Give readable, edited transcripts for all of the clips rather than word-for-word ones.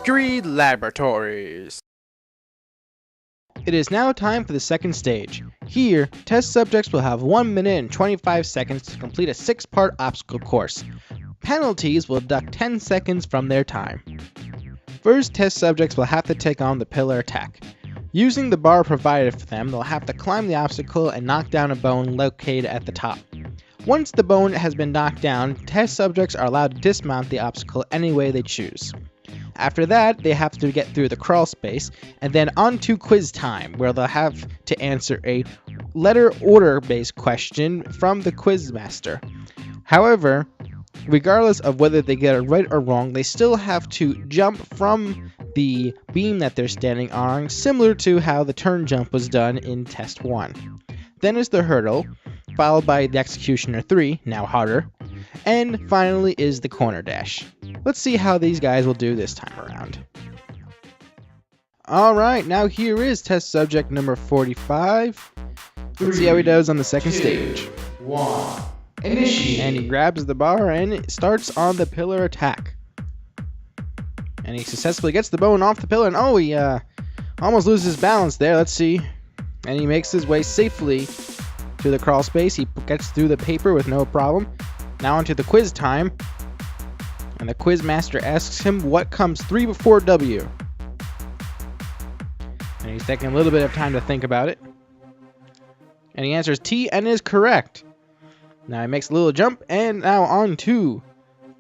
Mercury Laboratories. It is now time for the second stage. Here, test subjects will have 1 minute and 25 seconds to complete a 6-part obstacle course. Penalties will deduct 10 seconds from their time. First, test subjects will have to take on the pillar attack. Using the bar provided for them, they'll have to climb the obstacle and knock down a bone located at the top. Once the bone has been knocked down, test subjects are allowed to dismount the obstacle any way they choose. After that, they have to get through the crawl space, and then on to quiz time, where they'll have to answer a letter order-based question from the quiz master. However, regardless of whether they get it right or wrong, they still have to jump from the beam that they're standing on, similar to how the turn jump was done in Test 1. Then is the hurdle, followed by the Executioner 3, now harder, and finally is the corner dash. Let's see how these guys will do this time around. Alright, now here is test subject number 45. Let's see how he does on the second stage. 1. Initiate. And he grabs the bar and starts on the pillar attack. And he successfully gets the bone off the pillar, and oh, he almost loses balance there. Let's see. And he makes his way safely to the crawl space. He gets through the paper with no problem. Now onto the quiz time. And the quiz master asks him what comes 3 before W. And he's taking a little bit of time to think about it. And he answers T and is correct. Now he makes a little jump, and now on to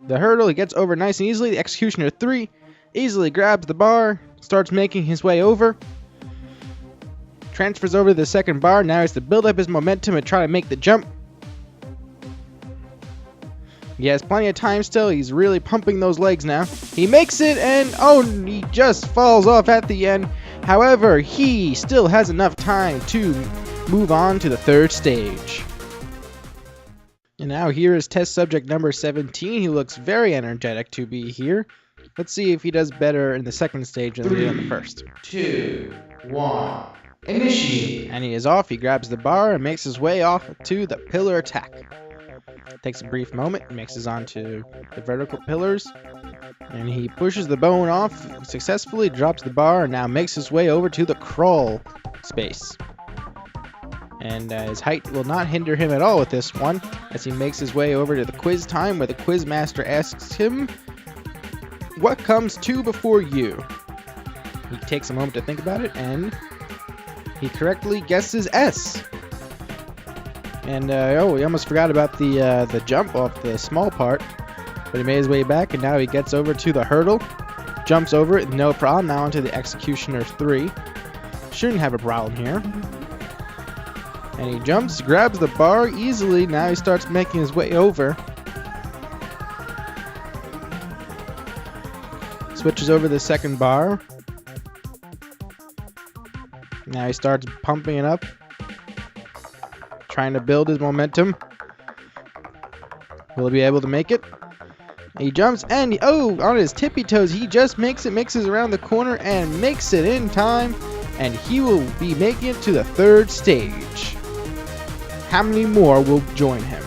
the hurdle. He gets over nice and easily. The Executioner 3 easily grabs the bar, starts making his way over. Transfers over to the second bar. Now he has to build up his momentum and try to make the jump. He has plenty of time still. He's really pumping those legs now. He makes it, and oh, he just falls off at the end. However, he still has enough time to move on to the third stage. And now here is test subject number 17. He looks very energetic to be here. Let's see if he does better in the second stage than he did in the first. 2, 1. Initiate. And he is off. He grabs the bar and makes his way off to the pillar attack. Takes a brief moment, mixes onto the vertical pillars, and he pushes the bone off successfully, drops the bar, and now makes his way over to the crawl space. And his height will not hinder him at all with this one, as he makes his way over to the quiz time, where the quiz master asks him, what comes 2 before U? He takes a moment to think about it, and he correctly guesses S. And oh, he almost forgot about the jump off the small part, but he made his way back, and now he gets over to the hurdle, jumps over it, no problem. Now onto the Executioner 3. Shouldn't have a problem here. And he jumps, grabs the bar easily. Now he starts making his way over. Switches over the second bar. Now he starts pumping it up, trying to build his momentum. Will he be able to make it? He jumps, and oh, on his tippy toes, he just makes it, mixes around the corner, and makes it in time. And he will be making it to the third stage. How many more will join him?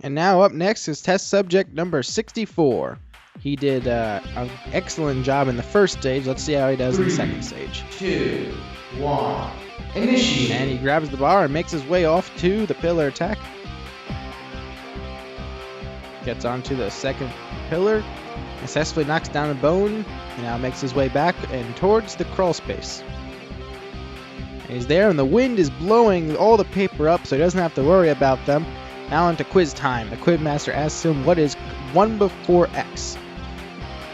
And now up next is test subject number 64. He did an excellent job in the first stage. Let's see how he does in the second stage. 2, 1. Initiate. And he grabs the bar and makes his way off to the pillar attack. Gets onto the second pillar. Successfully knocks down a bone. And now makes his way back and towards the crawl space. And he's there, and the wind is blowing all the paper up, so he doesn't have to worry about them. Now onto quiz time. The quiz master asks him what is 1 before X.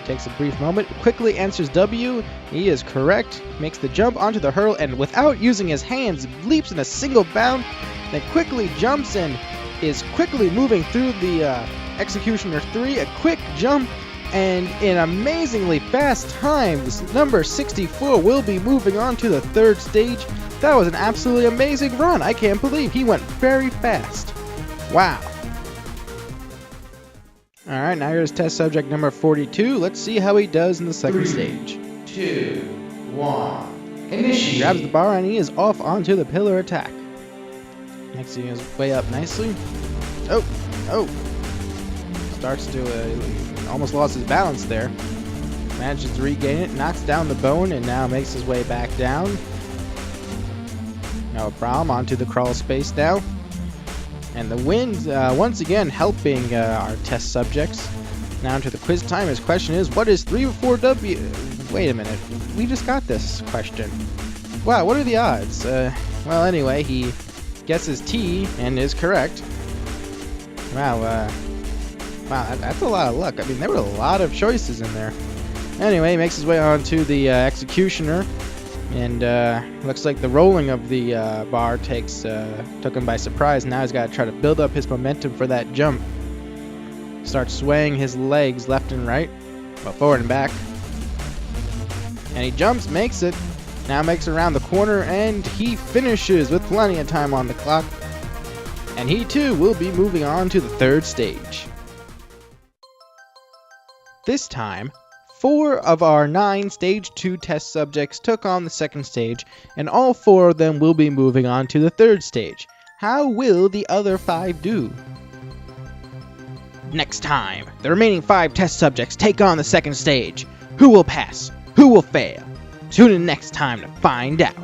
He takes a brief moment, quickly answers W. He is correct. Makes the jump onto the hurdle, and without using his hands, leaps in a single bound. Then quickly jumps and is quickly moving through the Executioner 3. A quick jump, and in amazingly fast time, this number 64 will be moving on to the third stage. That was an absolutely amazing run. I can't believe he went very fast. Wow. Alright, now here's test subject number 42. Let's see how he does in the second stage. 2, 1. Initiate. He grabs the bar and he is off onto the pillar attack. Makes his way up nicely. Oh. Starts to almost lost his balance there. Manages to regain it, knocks down the bone, and now makes his way back down. No problem, onto the crawl space now. And the wind, once again, helping our test subjects. Now into the quiz time. His question is, what is 3/4W? Wait a minute, we just got this question. Wow, what are the odds? Well, anyway, he guesses T and is correct. Wow, that's a lot of luck. I mean, there were a lot of choices in there. Anyway, he makes his way on to the executioner, and looks like the rolling of the bar took him by surprise. Now he's got to try to build up his momentum for that jump. Starts swaying his legs left and right, well, forward and back. And he jumps, makes it. Now makes it around the corner, and he finishes with plenty of time on the clock. And he too will be moving on to the third stage. This time, 4 of our 9 Stage 2 test subjects took on the second stage, and all 4 of them will be moving on to the third stage. How will the other 5 do? Next time, the remaining 5 test subjects take on the second stage. Who will pass? Who will fail? Tune in next time to find out.